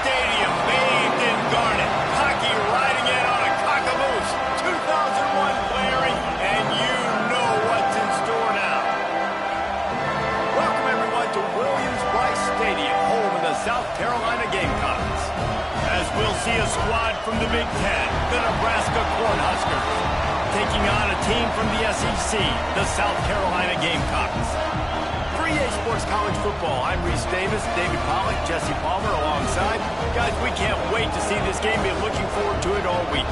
stadium bathed in garnet. Hockey riding in on a cockamoose. 2001 blaring, and you know what's in store now. Welcome, everyone, to Williams-Brice Stadium, home of the South Carolina Gamecocks. As we'll see a squad from the Big Ten, the Nebraska Cornhuskers, taking on a team from the SEC, the South Carolina Gamecocks. For EA Sports College Football, I'm Reese Davis, David Pollack, Jesse Palmer alongside. Guys, we can't wait to see this game. Been looking forward to it all week.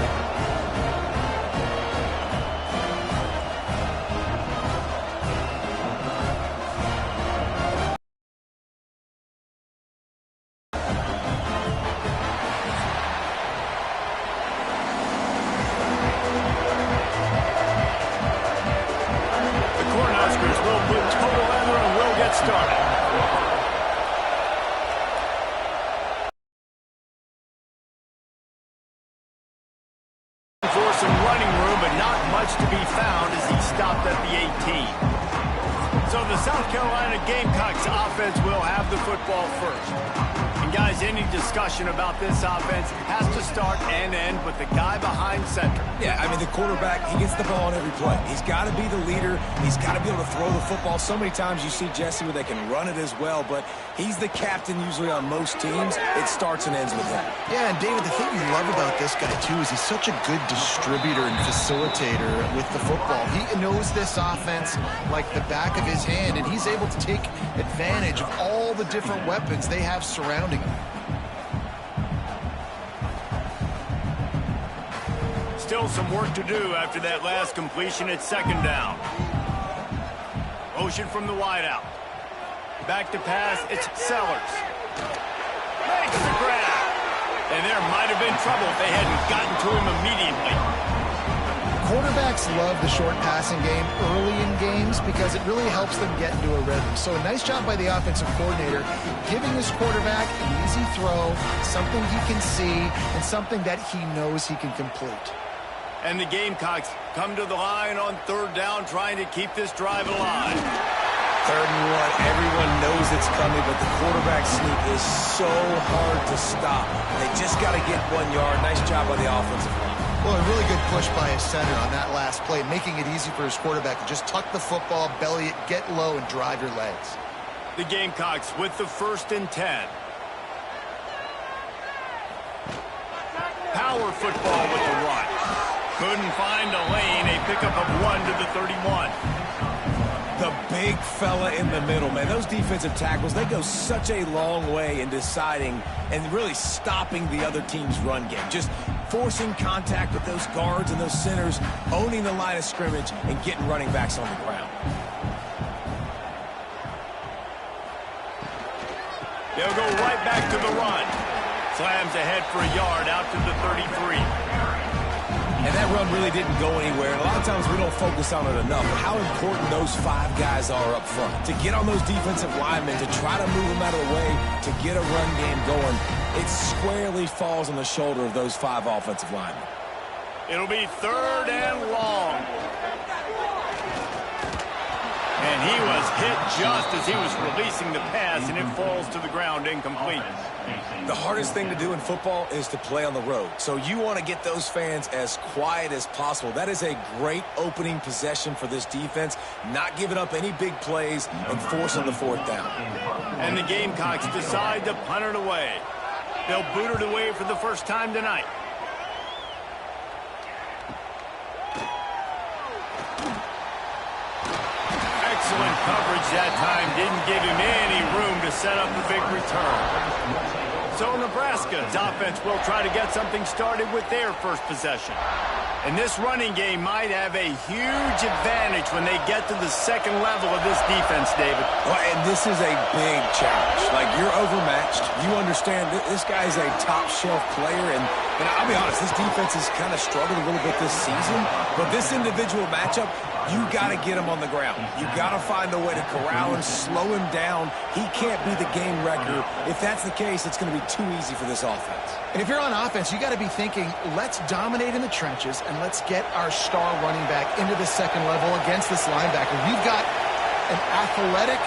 Started. For some running room, but not much to be found as he stopped at the 18. So the South Carolina Gamecocks offense will have the football first. And guys, any discussion about this offense has to start and end with the guy behind center. Yeah, I mean, the quarterback, he gets the ball on every play. He's got to be the leader. He's got to be able to throw the football. So many times you see Jesse where they can run it as well, but he's the captain usually on most teams. It starts and ends with him. Yeah, and David, the thing you love about this guy, too, is he's such a good distributor and facilitator with the football. He knows this offense like the back of his hand, and he's able to take advantage of all the different weapons they have surrounding him. Still some work to do after that last completion at second down. Motion from the wideout. Back to pass, it's Sellers. Makes the grab. And there might have been trouble if they hadn't gotten to him immediately. Quarterbacks love the short passing game early in games because it really helps them get into a rhythm. So a nice job by the offensive coordinator giving his quarterback an easy throw, something he can see, and something that he knows he can complete. And the Gamecocks come to the line on third down, trying to keep this drive alive. 3rd and 1, everyone knows it's coming, but the quarterback sneak is so hard to stop. They just got to get 1 yard. Nice job by the offensive line. Well, a really good push by his center on that last play, making it easy for his quarterback to just tuck the football, belly it, get low, and drive your legs. The Gamecocks with the 1st and 10. Power football with the run. Couldn't find a lane, a pickup of 1 to the 31. The big fella in the middle, man. Those defensive tackles, they go such a long way in deciding and really stopping the other team's run game. Just forcing contact with those guards and those centers, owning the line of scrimmage, and getting running backs on the ground. They'll go right back to the run. Slams ahead for a yard out to the 33. And that run really didn't go anywhere. And a lot of times we don't focus on it enough. But how important those 5 guys are up front. To get on those defensive linemen, to try to move them out of the way, to get a run game going, it squarely falls on the shoulder of those 5 offensive linemen. It'll be 3rd and long. And he was hit just as he was releasing the pass, and it falls to the ground incomplete. The hardest thing to do in football is to play on the road. So you want to get those fans as quiet as possible. That is a great opening possession for this defense, not giving up any big plays and forcing the 4th down. And the Gamecocks decide to punt it away. They'll boot it away for the first time tonight. Excellent coverage that time. Didn't give him any room to set up a big return. So Nebraska's offense will try to get something started with their first possession. And this running game might have a huge advantage when they get to the second level of this defense, David. Well, and this is a big challenge. Like, you're overmatched. You understand this guy's a top-shelf player. And I'll be honest, this defense has kind of struggled a little bit this season. But this individual matchup, you got to get him on the ground. You got to find a way to corral him, slow him down. He can't be the game wrecker. If that's the case, it's going to be too easy for this offense. And if you're on offense, you got to be thinking, let's dominate in the trenches and let's get our star running back into the second level against this linebacker. We've got an athletic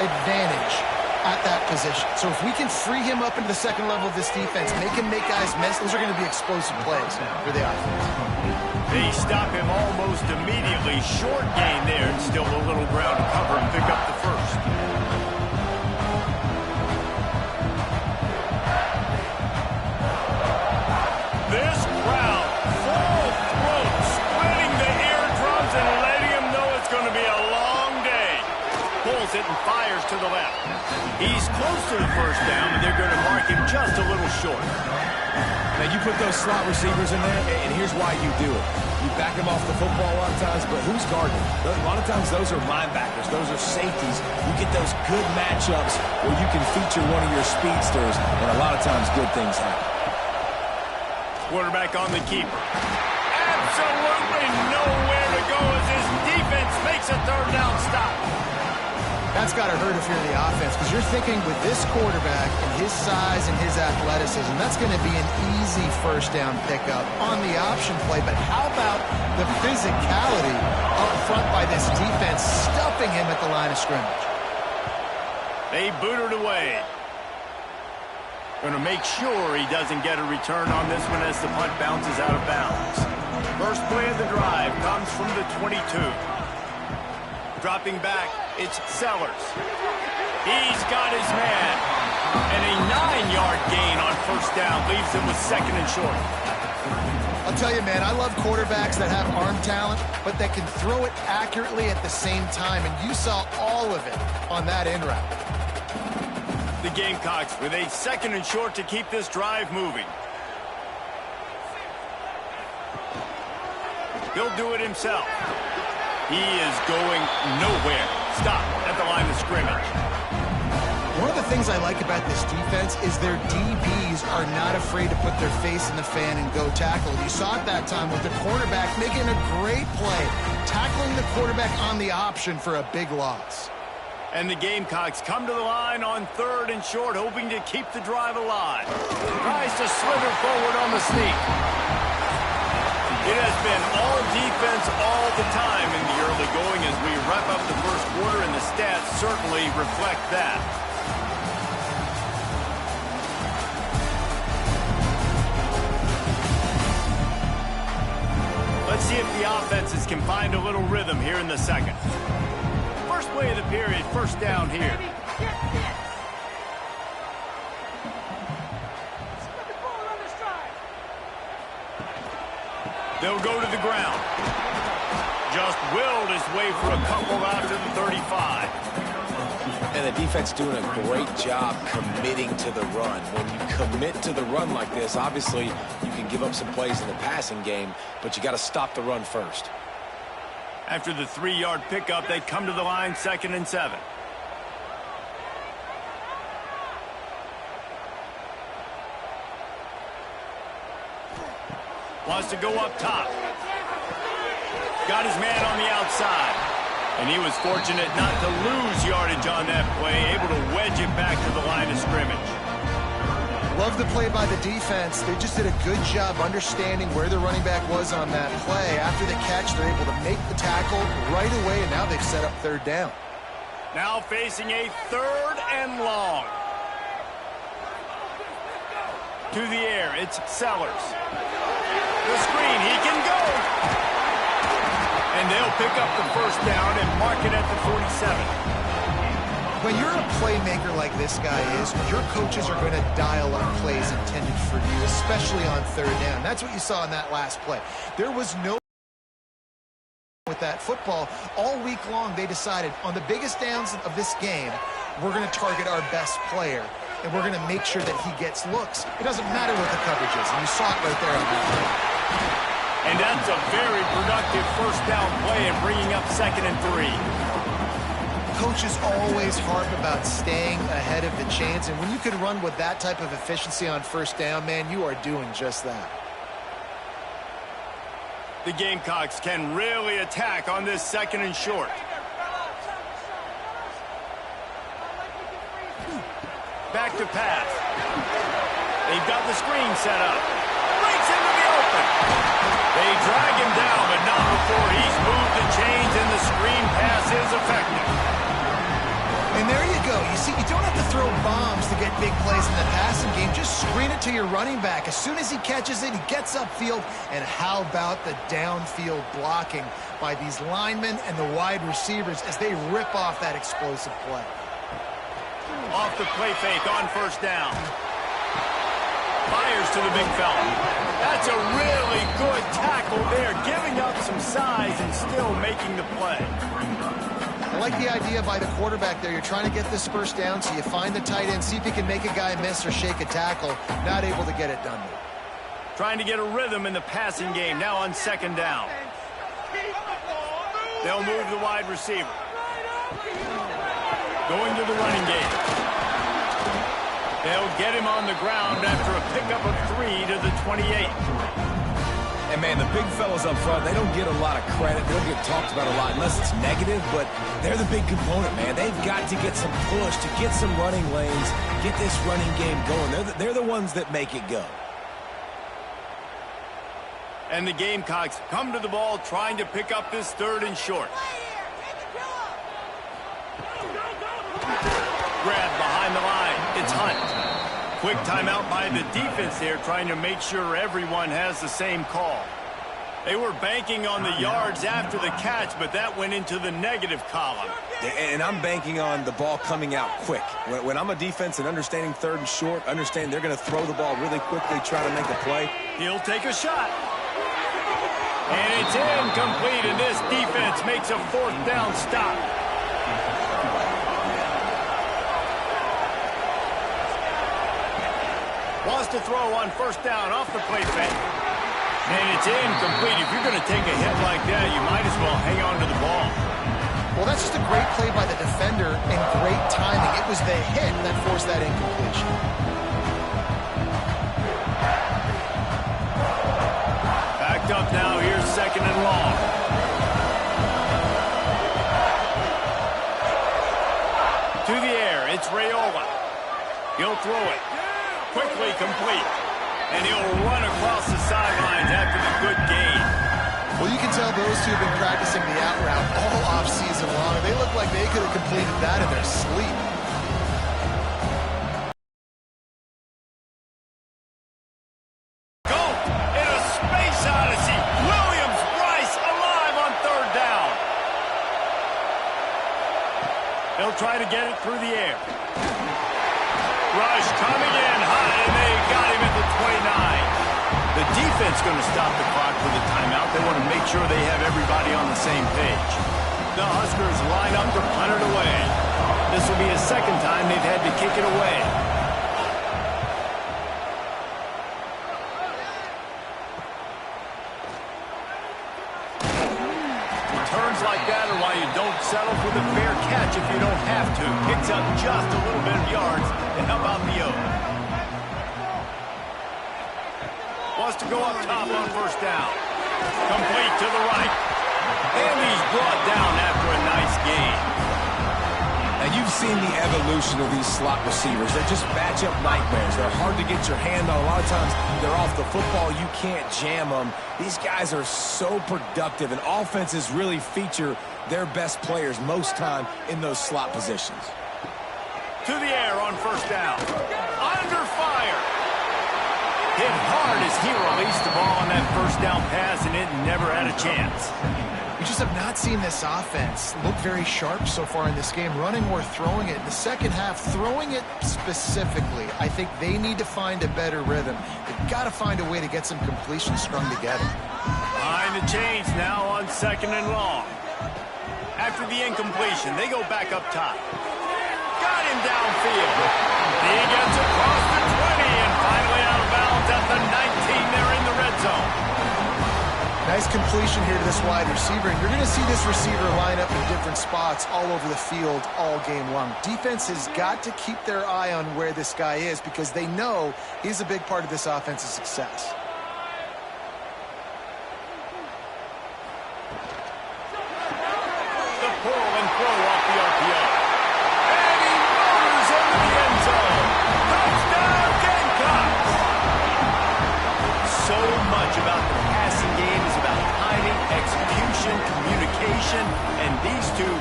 advantage at that position. So if we can free him up into the second level of this defense, make him make guys miss, those are going to be explosive plays for the offense. They stop him almost immediately. Short gain there, and still a little ground to cover and pick up the first. This crowd, full throat, splitting the eardrums and letting him know it's going to be a long day. Pulls it and fires to the left. He's close to the first down, but they're going to mark him just a little short. Now, you put those slot receivers in there, and here's why you do it. You back them off the football a lot of times, but who's guarding? A lot of times those are linebackers. Those are safeties. You get those good matchups where you can feature one of your speedsters, and a lot of times good things happen. Quarterback on the keeper. Absolutely nowhere to go as his defense makes a third down stop. That's got to hurt if you're the offense, because you're thinking with this quarterback and his size and his athleticism, that's going to be an easy first down pickup on the option play. But how about the physicality up front by this defense, stuffing him at the line of scrimmage? They boot it away. Going to make sure he doesn't get a return on this one as the punt bounces out of bounds. First play of the drive comes from the 22. Dropping back, it's Sellers. He's got his man. And a 9-yard gain on first down leaves him with second and short. I'll tell you, man, I love quarterbacks that have arm talent, but that can throw it accurately at the same time. And you saw all of it on that in route. The Gamecocks with a second and short to keep this drive moving. He'll do it himself. He is going nowhere. Stop at the line of scrimmage. One of the things I like about this defense is their DBs are not afraid to put their face in the fan and go tackle. You saw it that time with the cornerback making a great play, tackling the quarterback on the option for a big loss. And the Gamecocks come to the line on third and short, hoping to keep the drive alive. Tries to slither forward on the sneak. It has been all defense all the time in the early going as we wrap up the first quarter, and the stats certainly reflect that. Let's see if the offenses can find a little rhythm here in the second. First play of the period, first down here. They'll go to the ground. Just willed his way for a couple out to the 35. And the defense doing a great job committing to the run. When you commit to the run like this, obviously you can give up some plays in the passing game, but you got to stop the run first. After the 3-yard pickup, they come to the line, 2nd and 7. Wants to go up top. Got his man on the outside. And he was fortunate not to lose yardage on that play, able to wedge it back to the line of scrimmage. Love the play by the defense. They just did a good job understanding where the running back was on that play. After the catch, they're able to make the tackle right away, and now they've set up third down. Now facing a 3rd and long. To the air, it's Sellers. The screen, he can go. And they'll pick up the first down and mark it at the 47. When you're a playmaker like this guy is, your coaches are going to dial up plays intended for you, especially on third down. That's what you saw in that last play. There was no with that football. All week long, they decided on the biggest downs of this game, we're going to target our best player, and we're going to make sure that he gets looks. It doesn't matter what the coverage is, and you saw it right there on that play. And that's a very productive first down play and bringing up 2nd and 3. Coaches always harp about staying ahead of the chains, and when you can run with that type of efficiency on first down, man, you are doing just that. The Gamecocks can really attack on this 2nd and short. Back to pass. They've got the screen set up. Breaks into the open. They drag him down, but not before he's moved the chains, and the screen pass is effective. And there you go. You see, you don't have to throw bombs to get big plays in the passing game. Just screen it to your running back. As soon as he catches it, he gets upfield. And how about the downfield blocking by these linemen and the wide receivers as they rip off that explosive play. Off the play fake on first down. Fires to the big fella. That's a really good tackle there, giving up some size and still making the play. I like the idea by the quarterback there. You're trying to get this first down, so you find the tight end, see if you can make a guy miss or shake a tackle. Not able to get it done. Trying to get a rhythm in the passing game, now on second down. They'll move the wide receiver. Going to the running game. They'll get him on the ground after a pickup of 3 to the 28. And, man, the big fellas up front, they don't get a lot of credit. They don't get talked about a lot unless it's negative, but they're the big component, man. They've got to get some push, to get some running lanes, get this running game going. They're the ones that make it go. And the Gamecocks come to the ball trying to pick up this 3rd and short. Grab behind the line. It's Hunt. Quick timeout by the defense there, trying to make sure everyone has the same call. They were banking on the yards after the catch, but that went into the negative column. And I'm banking on the ball coming out quick. When I'm a defense and understanding 3rd and short, understand they're going to throw the ball really quickly, try to make a play. He'll take a shot. And it's incomplete, and this defense makes a 4th down stop. Wants to throw on first down off the play fake. And it's incomplete. If you're going to take a hit like that, you might as well hang on to the ball. Well, that's just a great play by the defender and great timing. It was the hit that forced that incompletion. Backed up now. Here's 2nd and long. To the air. It's Raiola. He'll throw it. Quickly complete. And he'll run across the sidelines after the good gain. Well, you can tell those two have been practicing the out route all offseason long. They look like they could have completed that in their sleep. Go in a space odyssey. Williams-Brice alive on 3rd down. They'll try to get it through the air. Rush coming in high, and they got him at the 29. The defense going to stop the clock for the timeout. They want to make sure they have everybody on the same page. The Huskers line up to punt it away. This will be a 2nd time they've had to kick it away. Returns like that are why you don't settle for the fair catch if you don't have to. Picks up just a little bit of yards to help out the Oak. Wants to go up top on first down. Complete to the right. And he's brought down after a nice gain. Now, you've seen the evolution of these slot receivers. They're just matchup nightmares. They're hard to get your hand on. A lot of times, they're off the football. You can't jam them. These guys are so productive, and offenses really feature their best players most time in those slot positions. To the air on first down. Under fire. Hit hard as he released the ball on that first down pass, and it never had a chance. We just have not seen this offense look very sharp so far in this game, running or throwing it. In the second half, throwing it specifically, I think they need to find a better rhythm. They've got to find a way to get some completions strung together. Behind the chains now on 2nd and long. After the incompletion, they go back up top. Got him downfield. He gets across the 20 and finally out of bounds at the 19. They're in the red zone. Nice completion here to this wide receiver, and you're going to see this receiver line up in different spots all over the field all game long. Defense has got to keep their eye on where this guy is because they know he's a big part of this offense's success. The pull and throw off the RPO. And he motors into the end zone. Touchdown, Gamecocks! So much about the passing game is about timing, execution, communication, and These two,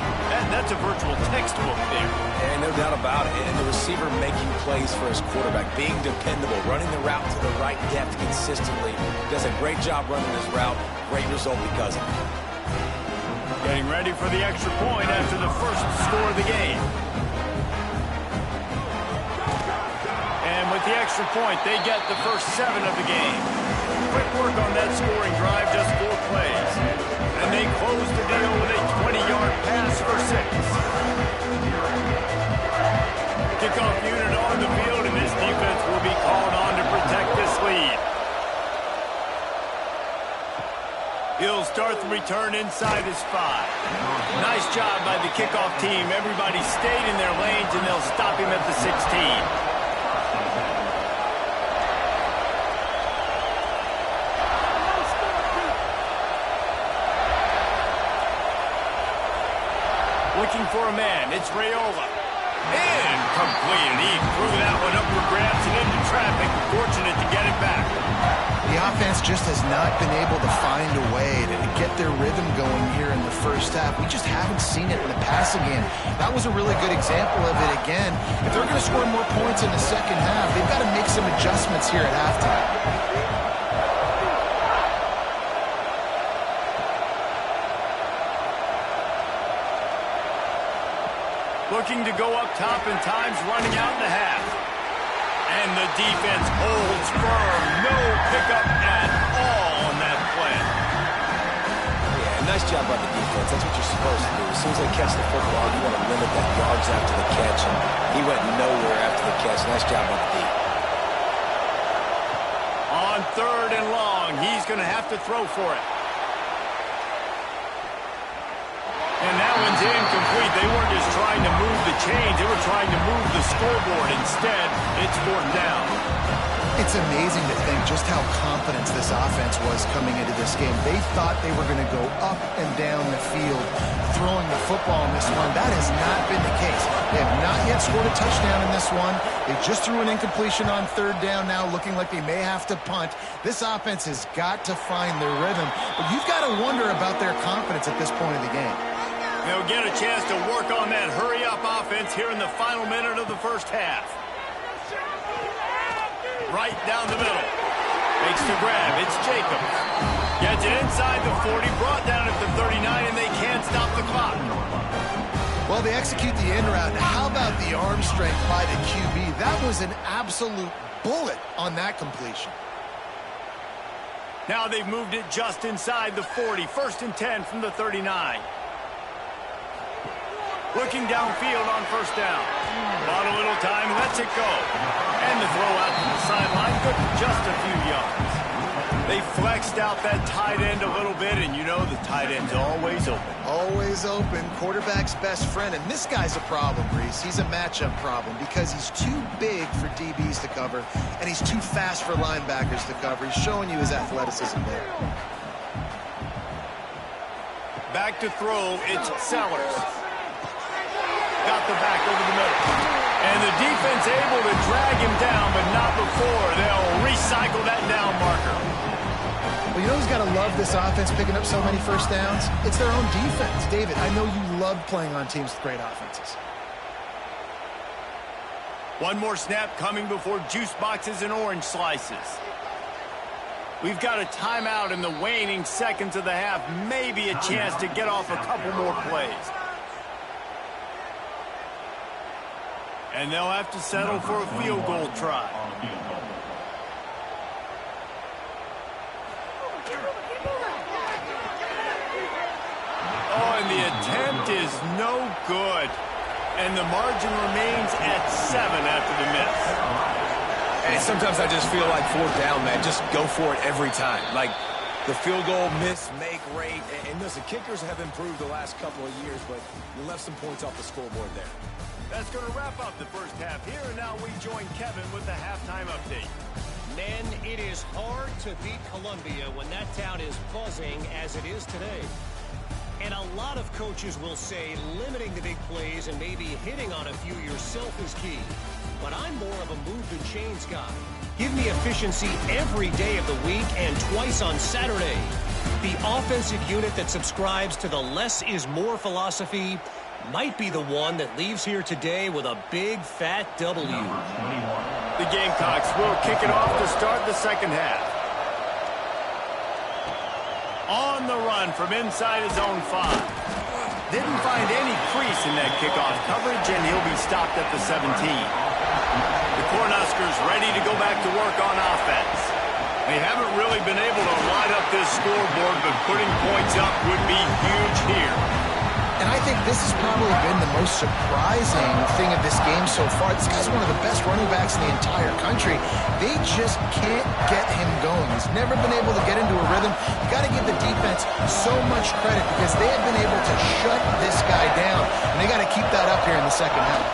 that's a virtual textbook there. And no doubt about it. And the receiver making plays for his quarterback, being dependable, running the route to the right depth consistently. Does a great job running this route. Great result because of it. Getting ready for the extra point after the first score of the game. And with the extra point, they get the first 7 of the game. Quick work on that scoring drive, just 4 plays. And they close the deal with a 20-yard pass for 6. Kickoff unit on the field, and this defense will be called on to protect this lead. He'll start the return inside his 5. Nice job by the kickoff team. Everybody stayed in their lanes, and they'll stop him at the 16. Looking for a man. It's Raiola. Incomplete, and he threw that one up for grabs and into traffic. Fortunate to get it back. The offense just has not been able to find a way to get their rhythm going here in the first half. We just haven't seen it in the passing game. That was a really good example of it again. If they're going to score more points in the second half, they've got to make some adjustments here at halftime. Looking to go up top, and time's running out in the half. And the defense holds firm. No pickup at all on that play. Yeah, nice job by the defense. That's what you're supposed to do. As soon as they catch the football, you want to limit that yards after the catch. And he went nowhere after the catch. Nice job by the D. On 3rd and long, he's going to have to throw for it. And that one's incomplete. They weren't just trying to move the chains. They were trying to move the scoreboard. Instead, it's 4th down. It's amazing to think just how confident this offense was coming into this game. They thought they were going to go up and down the field throwing the football in this one. That has not been the case. They have not yet scored a touchdown in this one. They just threw an incompletion on 3rd down now, looking like they may have to punt. This offense has got to find their rhythm. But you've got to wonder about their confidence at this point of the game. They'll get a chance to work on that hurry-up offense here in the final minute of the first half. Right down the middle. Makes the grab. It's Jacobs. Gets it inside the 40, brought down at the 39, and they can't stop the clock. Well, they execute the in route. How about the arm strength by the QB? That was an absolute bullet on that completion. Now they've moved it just inside the 40. 1st and 10 from the 39. Looking downfield on 1st down. Not a little time, lets it go. And the throw out to the sideline, good for just a few yards. They flexed out that tight end a little bit, and you know the tight end's always open. Always open, quarterback's best friend. And this guy's a problem, Reese. He's a matchup problem because he's too big for DBs to cover, and he's too fast for linebackers to cover. He's showing you his athleticism there. Back to throw, it's Sellers. Got the back over the middle. And the defense able to drag him down, but not before. They'll recycle that down marker. Well, you know who's got to love this offense picking up so many first downs? It's their own defense. David, I know you love playing on teams with great offenses. One more snap coming before juice boxes and orange slices. We've got a timeout in the waning seconds of the half. Maybe a chance to get off a couple more plays. And they'll have to settle for a field goal try. Oh, and the attempt is no good. And the margin remains at 7 after the miss. And sometimes I just feel like 4th down, man. Just go for it every time. Like the field goal miss, make rate. And listen, kickers have improved the last couple of years, but you left some points off the scoreboard there. That's going to wrap up the first half here, and now we join Kevin with the halftime update. Men, it is hard to beat Columbia when that town is buzzing as it is today. And a lot of coaches will say limiting the big plays and maybe hitting on a few yourself is key. But I'm more of a move the chains guy. Give me efficiency every day of the week and twice on Saturday. The offensive unit that subscribes to the less is more philosophy might be the one that leaves here today with a big, fat W. The Gamecocks will kick it off to start the second half. On the run from inside his own 5. Didn't find any crease in that kickoff coverage, and he'll be stopped at the 17. The Cornhuskers ready to go back to work on offense. They haven't really been able to light up this scoreboard, but putting points up would be huge here. And I think this has probably been the most surprising thing of this game so far. This guy's one of the best running backs in the entire country. They just can't get him going. He's never been able to get into a rhythm. You got to give the defense so much credit because they have been able to shut this guy down. And they got to keep that up here in the second half.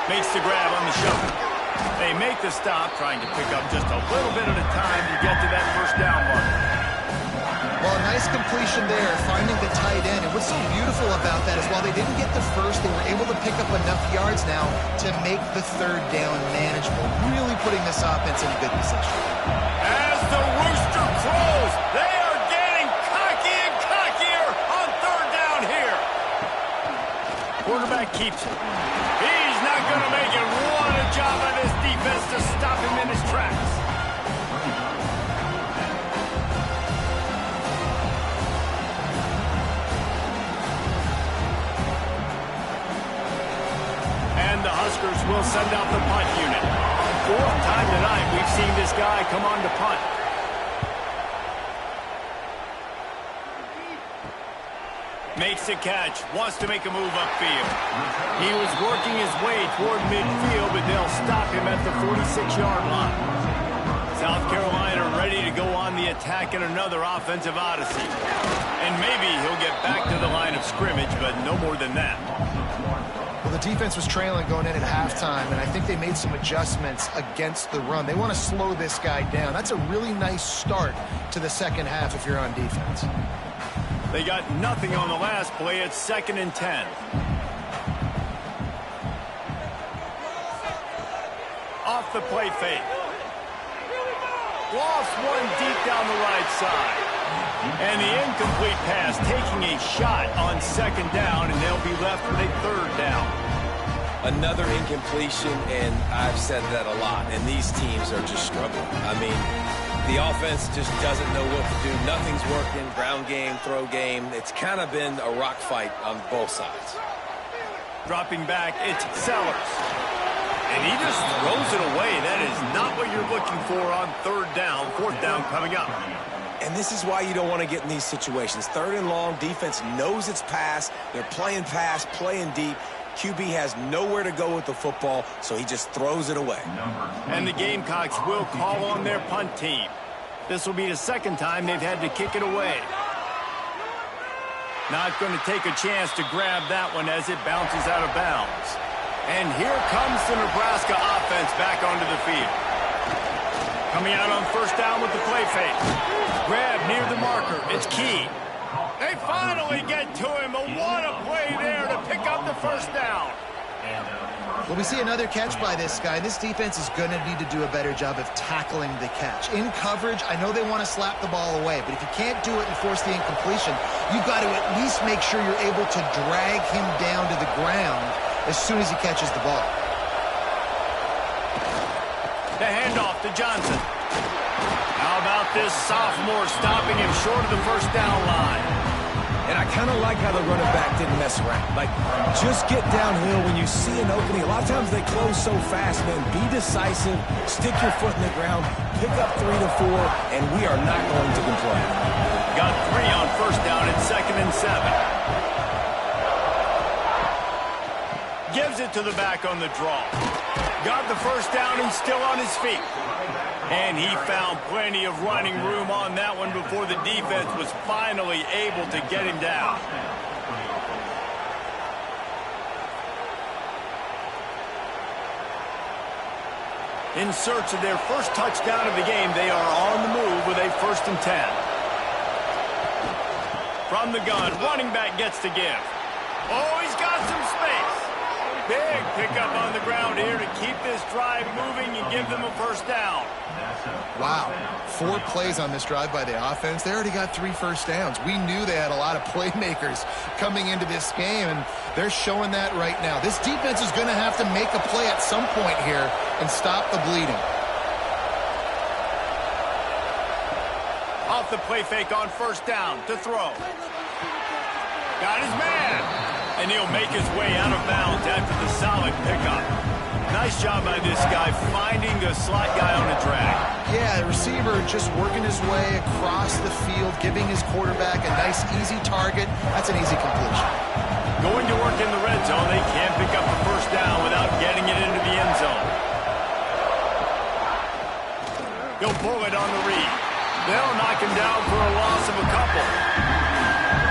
Makes the grab on the shoulder. They make the stop, trying to pick up just a little bit at a time to get to that first down marker. Well, a nice completion there, finding the tight end. And what's so beautiful about that is while they didn't get the first, they were able to pick up enough yards now to make the third down manageable, really putting this offense in a good position. As the rooster crows, they are getting cocky and cockier on third down here. Quarterback keeps it. He's not going to make it. What a job by this defense to stop him in his tracks. And the Huskers will send out the punt unit. Fourth time tonight we've seen this guy come on to punt. Makes a catch, wants to make a move upfield. He was working his way toward midfield, but they'll stop him at the 46-yard line. South Carolina ready to go on the attack in another offensive odyssey. And maybe he'll get back to the line of scrimmage, but no more than that. Well, the defense was trailing going in at halftime, and I think they made some adjustments against the run. They want to slow this guy down. That's a really nice start to the second half if you're on defense. They got nothing on the last play. It's 2nd and 10. Off the play fake. Lost one deep down the right side. And the incomplete pass taking a shot on 2nd down, and they'll be left with a 3rd down. Another incompletion, and I've said that a lot, and these teams are just struggling. I mean, the offense just doesn't know what to do. Nothing's working. Ground game, throw game. It's kind of been a rock fight on both sides. Dropping back, it's Sellers. And he just throws it away. That is not what you're looking for on 3rd down. 4th down coming up. And this is why you don't want to get in these situations. 3rd and long, defense knows it's pass. They're playing pass, playing deep. QB has nowhere to go with the football, so he just throws it away. And the Gamecocks will call on their punt team. This will be the 2nd time they've had to kick it away. Not going to take a chance to grab that one as it bounces out of bounds. And here comes the Nebraska offense back onto the field. Coming out on 1st down with the play fake. Grab near the marker. It's key. They finally get to him. But what a play there to pick up the 1st down. Well, we see another catch by this guy. This defense is going to need to do a better job of tackling the catch. In coverage, I know they want to slap the ball away, but if you can't do it and force the incompletion, you've got to at least make sure you're able to drag him down to the ground as soon as he catches the ball. The handoff to Johnson. How about this sophomore stopping him short of the 1st down line? And I kind of like how the running back didn't mess around. Like, just get downhill when you see an opening. A lot of times they close so fast, man. Be decisive, stick your foot in the ground, pick up 3 to 4, and we are not going to complain. Got 3 on 1st down at 2nd and 7. Gives it to the back on the draw. Got the 1st down and still on his feet. And he found plenty of running room on that one before the defense was finally able to get him down. In search of their first touchdown of the game, they are on the move with a 1st and 10. From the gun, running back gets to give. Oh, he's got some space. Big pickup on the ground here to keep this drive moving and give them a first down. Wow, 4 plays on this drive by the offense. They already got 3 first downs. We knew they had a lot of playmakers coming into this game, and they're showing that right now. This defense is going to have to make a play at some point here and stop the bleeding. Off the play fake on first down to throw. Got his man. And he'll make his way out of bounds after the solid pickup. Nice job by this guy finding the slot guy on a drag. Yeah, the receiver just working his way across the field, giving his quarterback a nice, easy target. That's an easy completion. Going to work in the red zone. They can't pick up a first down without getting it into the end zone. He'll pull it on the read. They'll knock him down for a loss of a couple.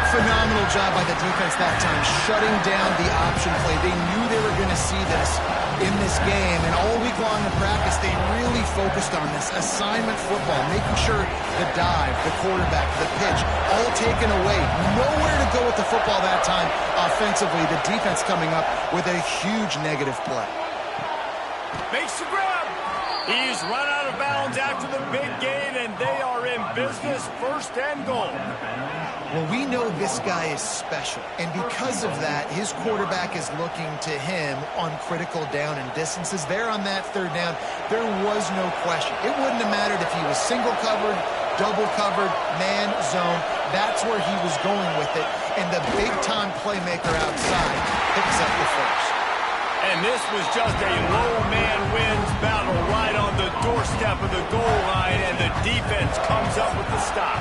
Phenomenal job by the defense that time, shutting down the option play. They knew they were going to see this in this game, and all week long in practice, they really focused on this assignment football, making sure the dive, the quarterback, the pitch, all taken away. Nowhere to go with the football that time offensively. The defense coming up with a huge negative play. Makes the grab. He's run out of bounds after the big gain, and they are in business, first and goal. Well, we know this guy is special, and because of that, his quarterback is looking to him on critical down and distances. There on that third down, there was no question. It wouldn't have mattered if he was single covered, double covered, man, zone. That's where he was going with it, and the big-time playmaker outside picks up the first. And this was just a low man wins battle right on the doorstep of the goal line, and the defense comes up with the stop.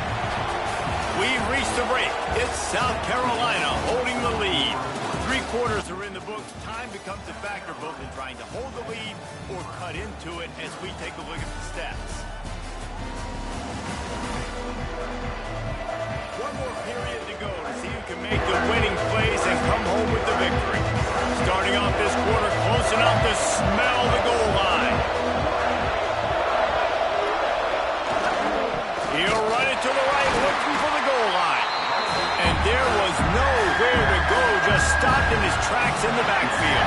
We've reached the break. It's South Carolina holding the lead. 3 quarters are in the books. Time becomes a factor both in trying to hold the lead or cut into it as we take a look at the stats. One more period to go to see who can make the winning plays and come home with the victory. Starting off this quarter close enough to smell the goal line. He'll run it to the right, looking for the goal line. And there was nowhere to go, just stopped in his tracks in the backfield.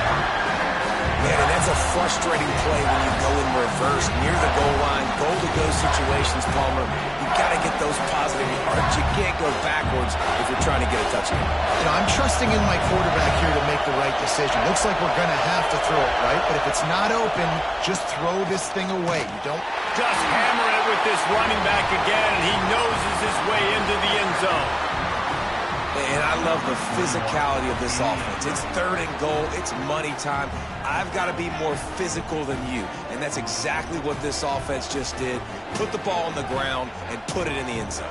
Man, and that's a frustrating play when you go in reverse near the goal line, goal-to-go situations, Palmer. You've got to get those positive yards. You can't go backwards if you're trying to get a touchdown. You know, I'm trusting in my quarterback here to make the right decision. Looks like we're going to have to throw it, right? But if it's not open, just throw this thing away. You don't just hammer it with this running back again, and he noses his way into the end zone. And I love the physicality of this offense. It's 3rd and goal. It's money time. I've got to be more physical than you. And that's exactly what this offense just did. Put the ball on the ground and put it in the end zone.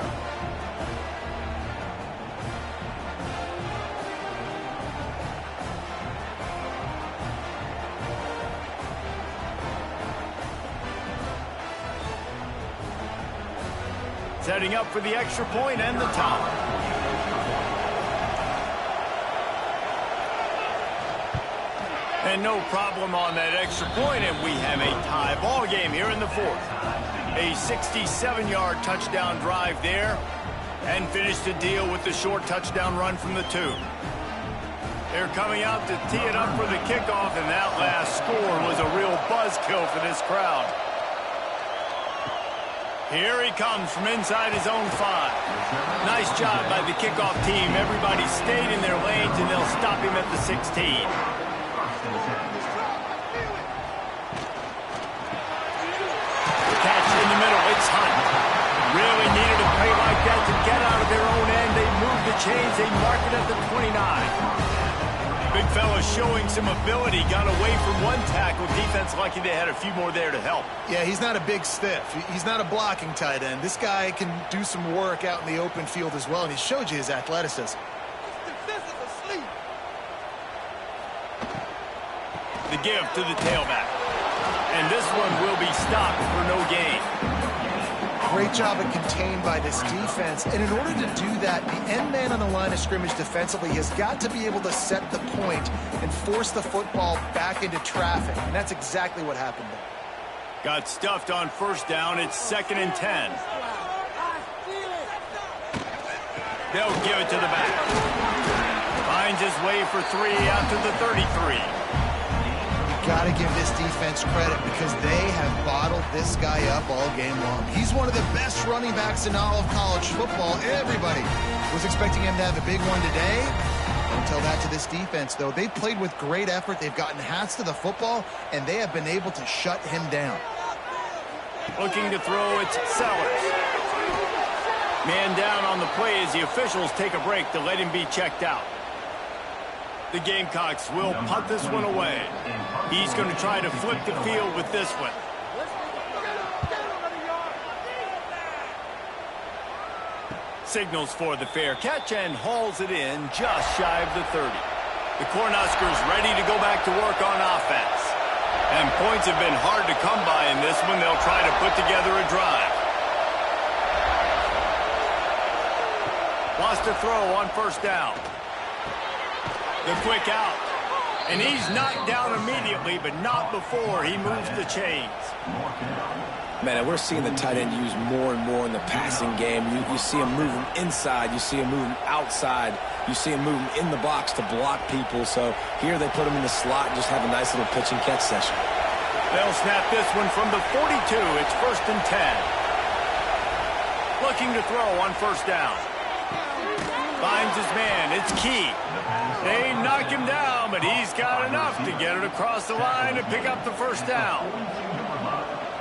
Setting up for the extra point and the top. And no problem on that extra point, and we have a tie ball game here in the 4th. A 67-yard touchdown drive there, and finished the deal with the short touchdown run from the 2. They're coming out to tee it up for the kickoff, and that last score was a real buzzkill for this crowd. Here he comes from inside his own 5. Nice job by the kickoff team. Everybody stayed in their lanes, and they'll stop him at the 16. Catch in the middle. It's Hunt. Really needed a play like that to get out of their own end. They moved the chains. They mark it at the 29. Big fella showing some ability. Got away from one tackle. Defense lucky they had a few more there to help. Yeah, he's not a big stiff. He's not a blocking tight end. This guy can do some work out in the open field as well, and he showed you his athleticism. The give to the tailback. And this one will be stopped for no gain. Great job at contained by this defense. And in order to do that, the end man on the line of scrimmage defensively has got to be able to set the point and force the football back into traffic. And that's exactly what happened there. Got stuffed on first down. It's 2nd and 10. They'll give it to the back. Finds his way for 3 out to the 33. got to give this defense credit because they have bottled this guy up all game long. He's one of the best running backs in all of college football. Everybody was expecting him to have a big one today. Don't tell that to this defense, though. They played with great effort. They've gotten hats to the football, and they have been able to shut him down. Looking to throw, it's Sellers. Man down on the play as the officials take a break to let him be checked out. The Gamecocks will punt this one away. He's going to try to flip the field with this one. Signals for the fair catch and hauls it in just shy of the 30. The Cornhuskers ready to go back to work on offense. And points have been hard to come by in this one. They'll try to put together a drive. Wants to throw on first down. The quick out. And he's knocked down immediately, but not before he moves the chains. Man, and we're seeing the tight end used more and more in the passing game. You see him moving inside. You see him moving outside. You see him moving in the box to block people. So here they put him in the slot and just have a nice little pitch and catch session. They'll snap this one from the 42. It's 1st and 10. Looking to throw on first down. Finds his man. It's Key. They knock him down, but he's got enough to get it across the line and pick up the first down.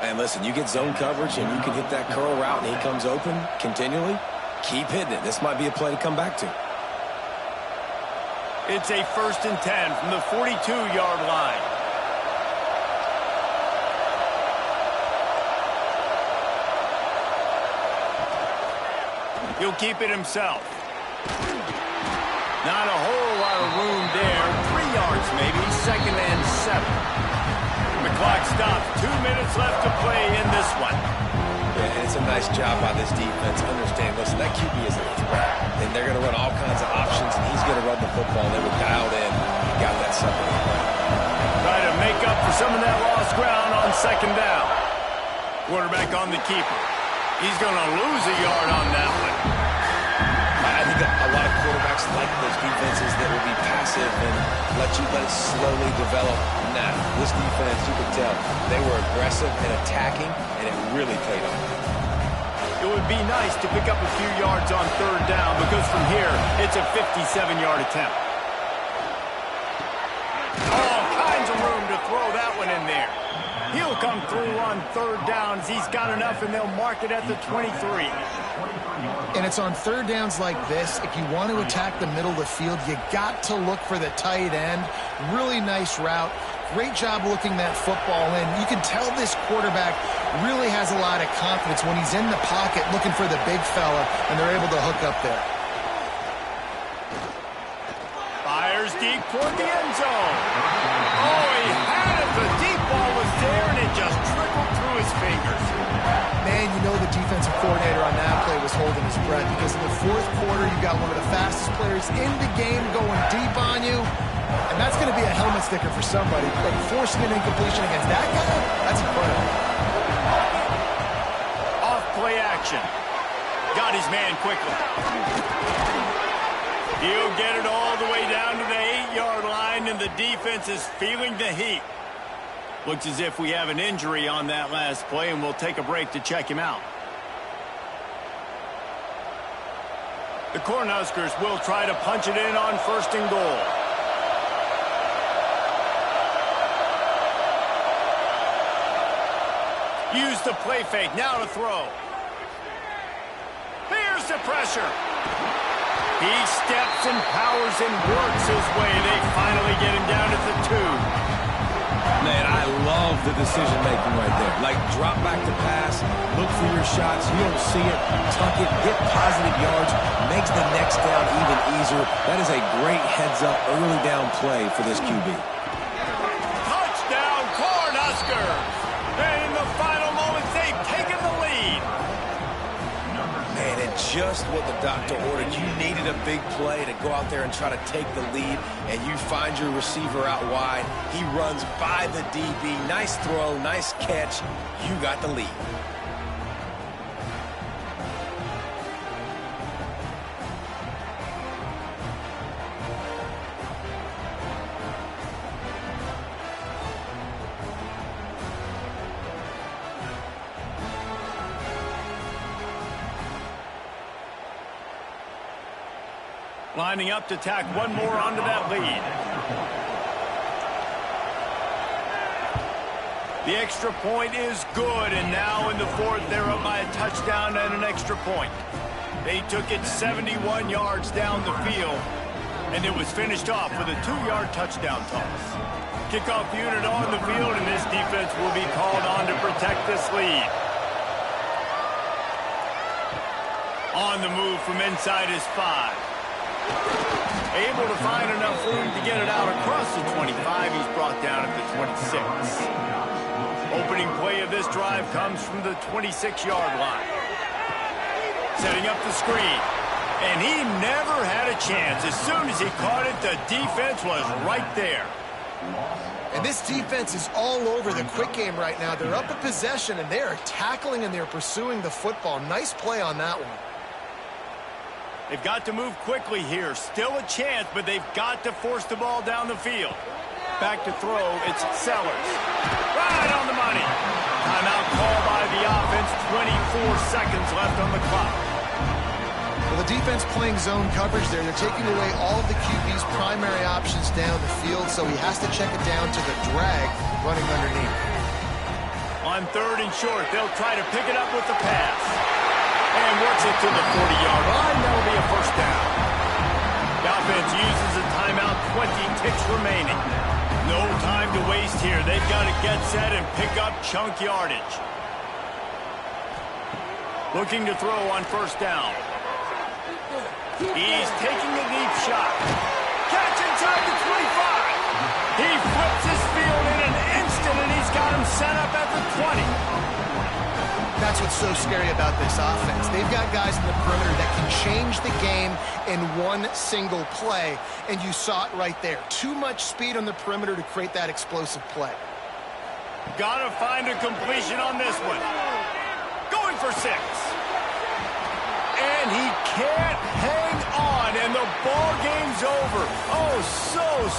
And listen, you get zone coverage and you can hit that curl route and he comes open continually. Keep hitting it. This might be a play to come back to. It's a 1st and 10 from the 42-yard line. He'll keep it himself. Not a whole lot of room there. 3 yards maybe. 2nd and 7. The clock stops. 2 minutes left to play in this one. Yeah, and it's a nice job by this defense. Understand, listen, that QB is a threat. And they're going to run all kinds of options, and he's going to run the football. They were dialed in. He got that something. Try to make up for some of that lost ground on 2nd down. Quarterback on the keeper. He's going to lose a yard on that one. I think a lot of quarterbacks like those defenses that will be passive and let it slowly develop. Nah, this defense, you can tell, they were aggressive and attacking, and it really paid off. It would be nice to pick up a few yards on 3rd down because from here, it's a 57-yard attempt. All kinds of room to throw that one in there. He'll come through on 3rd down as he's got enough, and they'll mark it at the 23. And it's on 3rd downs like this. If you want to attack the middle of the field, you got to look for the tight end. Really nice route. Great job looking that football in. You can tell this quarterback really has a lot of confidence when he's in the pocket looking for the big fella, and they're able to hook up there. Fires deep toward the end zone. Oh, he had it. The deep ball was there, and it just trickled through his fingers. Man, you know the defensive coordinator on that play was holding his breath because in the 4th quarter, you got one of the fastest players in the game going deep on you, and that's going to be a helmet sticker for somebody. But forcing an incompletion against that guy, that's incredible. Off play action. Got his man quickly. He'll get it all the way down to the 8-yard line, and the defense is feeling the heat. Looks as if we have an injury on that last play, and we'll take a break to check him out. The Cornhuskers will try to punch it in on 1st and goal. Use the play fake. Now to throw. Here's the pressure. He steps and powers and works his way. They finally get him down at the 2. Man, I love the decision-making right there. Like, drop back to pass, look for your shots. You don't see it, tuck it, get positive yards, makes the next down even easier. That is a great heads-up early down play for this QB. Touchdown, Cornhuskers! And in the final moments, they've taken the lead. Man, and just what the doctor ordered. You needed a big play to go out there and try to take the lead, and you find your receiver out wide. He runs by the DB. Nice throw, nice catch. You got the lead. Lining up to tack one more onto that lead. The extra point is good, and now in the fourth, they're up by a touchdown and an extra point. They took it 71 yards down the field, and it was finished off with a 2-yard touchdown toss. Kickoff unit on the field, and this defense will be called on to protect this lead. On the move from inside his 5. Able to find enough room to get it out across the 25. He's brought down at the 26. Opening play of this drive comes from the 26-yard line. Setting up the screen. And he never had a chance. As soon as he caught it, the defense was right there. And this defense is all over the quick game right now. They're up a possession, and they are tackling and they're pursuing the football. Nice play on that one. They've got to move quickly here. Still a chance, but they've got to force the ball down the field. Back to throw, it's Sellers. Right on the money. Timeout call by the offense. 24 seconds left on the clock. Well, the defense playing zone coverage there. They're taking away all of the QB's primary options down the field, so he has to check it down to the drag running underneath. On 3rd and short, they'll try to pick it up with the pass. And works it to the 40-yard line. That'll be a first down. The offense uses a timeout, 20 ticks remaining. No time to waste here. They've got to get set and pick up chunk yardage. Looking to throw on first down. He's taking a deep shot. Catch inside the 25. He flips his field in an instant, and he's got him set up at the 20. That's what's so scary about this offense. They've got guys in the perimeter that can change the game in one single play, and you saw it right there. Too much speed on the perimeter to create that explosive play. Got to find a completion on this one. Going for 6. And he can't hang on, and the ball game's over. Oh,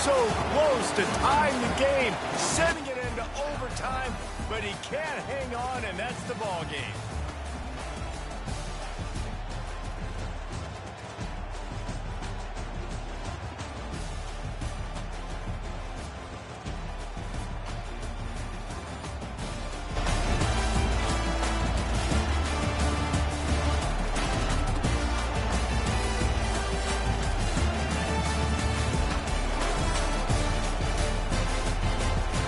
so close to tying the game, sending it into overtime, but he can't hang on, and that's the ball game.